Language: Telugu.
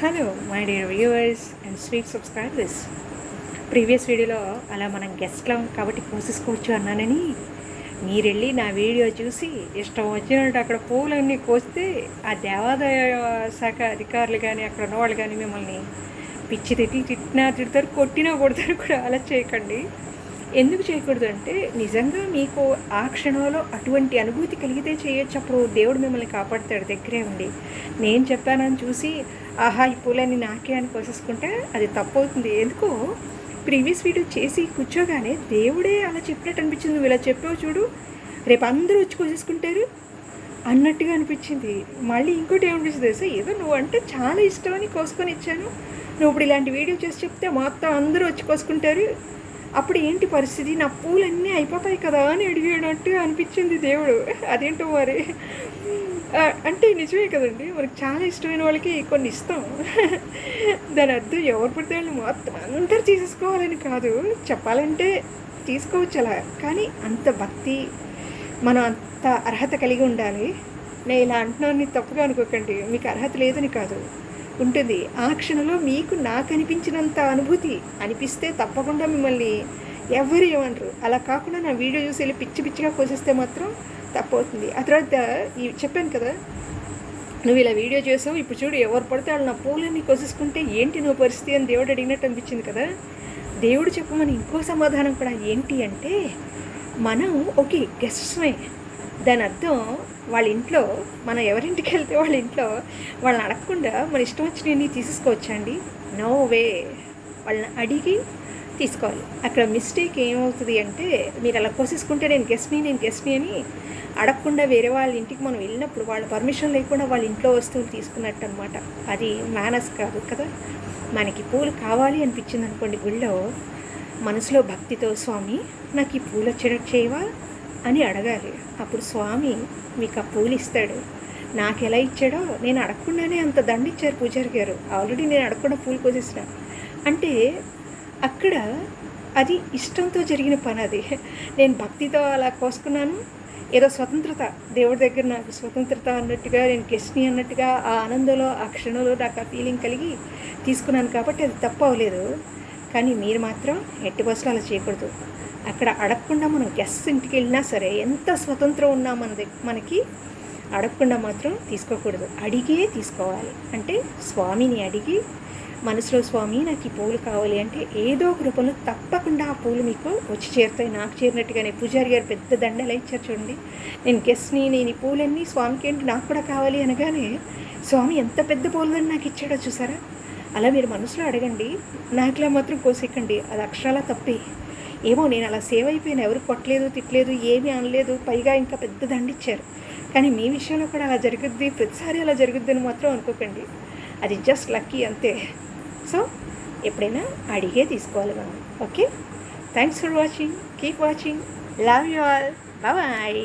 Hello my dear viewers and sweet subscribers. Previous వీడియోలో అలా మనం గెస్ట్లం కాబట్టి కోసేసుకోవచ్చు అన్నానని మీరెళ్ళి నా వీడియో చూసి ఇష్టం వచ్చినట్టు అక్కడ పూలన్నీ కోస్తే ఆ దేవాదాయ శాఖ అధికారులు కానీ అక్కడ ఉన్నవాళ్ళు కానీ మిమ్మల్ని పిచ్చి తిట్టినా తిడతారు, కొట్టినా కొడతారు కూడా. అలా చేయకండి. ఎందుకు చేయకూడదు అంటే నిజంగా మీకు ఆ క్షణంలో అటువంటి అనుభూతి కలిగితే చేయొచ్చు. అప్పుడు దేవుడు మిమ్మల్ని కాపాడుతాడు దగ్గరే ఉండి. నేను చెప్పానని చూసి ఆహా ఈ పూలని నాకే అని కోసేసుకుంటే అది తప్పు అవుతుంది. ఎందుకో ప్రీవియస్ వీడియో చేసి కూర్చోగానే దేవుడే అలా చెప్పినట్టు అనిపించింది. నువ్వు ఇలా చెప్పావు చూడు, రేపు అందరూ వచ్చి కోసేసుకుంటారు అన్నట్టుగా అనిపించింది. మళ్ళీ ఇంకోటి ఏమనిపిస్తుంది తెలుసా, ఏదో నువ్వు అంటే చాలా ఇష్టమని కోసుకొని ఇచ్చాను, నువ్వు ఇప్పుడు ఇలాంటి వీడియో చేసి చెప్తే మొత్తం అందరూ వచ్చి కోసుకుంటారు, అప్పుడు ఏంటి పరిస్థితి, నా పూలన్నీ అయిపోతాయి కదా అని అడిగాడట్టుగా అనిపించింది దేవుడు. అదేంటో మరి, అంటే నిజమే కదండి, మనకు చాలా ఇష్టమైన వాళ్ళకి కొన్ని ఇస్తాం. దాని అర్థం ఎవరు పడితే వాళ్ళు మొత్తం అందరు తీసేసుకోవాలని కాదు. చెప్పాలంటే తీసుకోవచ్చు అలా, కానీ అంత భక్తి మనం అంత అర్హత కలిగి ఉండాలి. నేను ఇలా అంటున్నాను తప్పుగా అనుకోకండి, మీకు అర్హత లేదని కాదు, ఉంటుంది. ఆ క్షణంలో మీకు నాకు అనిపించినంత అనుభూతి అనిపిస్తే తప్పకుండా మిమ్మల్ని ఎవరు ఏమనరు. అలా కాకుండా నా వీడియో చూసి వెళ్ళి పిచ్చి పిచ్చిగా కోసేస్తే మాత్రం తప్పవుతుంది. ఆ తర్వాత చెప్పాను కదా, నువ్వు ఇలా వీడియో చేసావు, ఇప్పుడు చూడు ఎవరు పడితే వాళ్ళు నా పూలన్నీ కోసేసుకుంటే ఏంటి నువ్వు పరిస్థితి అని దేవుడు అడిగినట్టు అనిపించింది కదా. దేవుడు చెప్పమని ఇంకో సమాధానం కూడా ఏంటి అంటే, మనం ఓకే గెస్ట్స్మే, దాని అర్థం వాళ్ళ ఇంట్లో మనం ఎవరింటికి వెళ్తే వాళ్ళ ఇంట్లో వాళ్ళని అడగకుండా మన ఇష్టం వచ్చినవి తీసేసుకోవచ్చండి? నో వే, వాళ్ళని అడిగి తీసుకోవాలి. అక్కడ మిస్టేక్ ఏమవుతుంది అంటే, మీరు అలా కోసేసుకుంటే నేను గెస్ట్ని అని అడగకుండా వేరే వాళ్ళ ఇంటికి మనం వెళ్ళినప్పుడు వాళ్ళ పర్మిషన్ లేకుండా వాళ్ళ ఇంట్లో వస్తువులు తీసుకున్నట్టు అనమాట. అది మేనర్స్ కాదు కదా. మనకి పూలు కావాలి అనిపించింది అనుకోండి, గుళ్ళో మనసులో భక్తితో స్వామి నాకు ఈ పూలు వచ్చేటట్టు చేయవా అని అడగాలి. అప్పుడు స్వామి మీకు ఆ పూలు ఇస్తాడు. నాకు ఎలా ఇచ్చాడో, నేను అడగకుండానే అంత దండిచ్చారు పూజారి గారు. ఆల్రెడీ నేను అడగకుండా పూలు కోసేసిన అంటే అక్కడ అది ఇష్టంతో జరిగిన పని. అది నేను భక్తితో అలా కోసుకున్నాను, ఏదో స్వతంత్రత, దేవుడి దగ్గర నాకు స్వతంత్రత అన్నట్టుగా, నేను గెస్ట్ని అన్నట్టుగా ఆ ఆనందంలో ఆ క్షణంలో నాకు ఆ ఫీలింగ్ కలిగి తీసుకున్నాను కాబట్టి అది తప్పు అవ్వలేదు. కానీ మీరు మాత్రం ఎట్టి బస్సులో అలా చేయకూడదు. అక్కడ అడగకుండా మనం గెస్ట్ ఇంటికి వెళ్ళినా సరే ఎంత స్వతంత్రం ఉన్నా మనకి అడగకుండా మాత్రం తీసుకోకూడదు, అడిగే తీసుకోవాలి. అంటే స్వామిని అడిగి మనసులో స్వామి నాకు ఈ పూలు కావాలి అంటే ఏదో ఒక రూపంలో తప్పకుండా ఆ పూలు మీకు వచ్చి చేరుతాయి. నాకు చేరినట్టుగానే పూజారి గారు పెద్ద దండలా ఇచ్చారు చూడండి, నేను గెస్ట్ని, నేను ఈ పూలన్నీ స్వామికి ఏంటి నాకు కూడా కావాలి అనగానే స్వామి ఎంత పెద్ద పూలని నాకు ఇచ్చాడో చూసారా. అలా మీరు మనసులో అడగండి, నాకులా మాత్రం కోసేకండి, అది అక్షరాలా తప్పే. ఏమో నేను అలా సేవ్ అయిపోయినా, ఎవరు కొట్టలేదు తిట్టలేదు ఏమీ అనలేదు, పైగా ఇంకా పెద్ద దండిచ్చారు. కానీ మీ విషయంలో కూడా అలా జరుగుద్ది, ప్రతిసారి అలా జరుగుద్దని మాత్రం అనుకోకండి. అది జస్ట్ లక్కీ అంతే. సో ఎప్పుడైనా అడిగే తీసుకోవాలి మనం. Okay, thanks for watching, keep watching, love you all, bye.